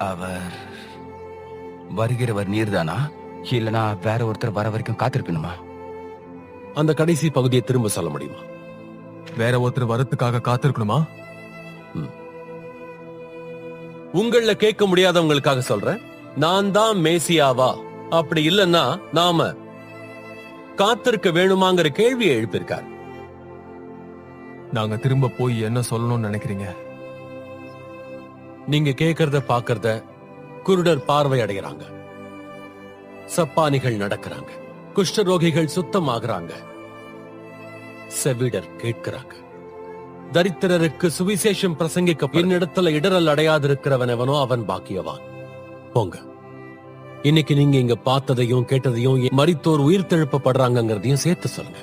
அவர் வருகிறவர் நீர்தானா, இல்லனா வேற ஒருத்தர் வர வரைக்கும் காத்திருக்கணுமா? அந்த கடைசி பகுதியை திரும்ப சொல்ல முடியுமா? வேற ஒருத்தர் வரத்துக்காக காத்திருக்கணுமா? உங்கள கேட்க முடியாதவங்களுக்காக சொல்றேன். நான் தான் மேசியாவா? அப்படி இல்லன்னா நாம காத்திருக்க வேணுமாங்கிற கேள்வியை எழுப்பியிருக்கார். நாங்க திரும்ப போய் என்ன சொல்லணும்னு நினைக்கிறீங்க? நீங்க கேட்கறத பாக்கறத குருடர் பார்வை அடைகிறாங்க, சப்பானிகள் நடக்கிறாங்க, குஷ்டரோகிகள் சுத்தமாகறாங்க, செவிடர் கேட்கிறாங்க, தரித்திரருக்கு சுவிசேஷம் பிரசங்கிக்க என்னிடத்துல இடரல் அடையாதிருக்கிறவன் எவனோ அவன் பாக்கியவான். போங்க. இன்னைக்கு நீங்க இங்க பார்த்ததையும் கேட்டதையும் மரித்தோர் உயிர் தெழுப்பப்படுறாங்கிறதையும் சேர்த்து சொல்லுங்க.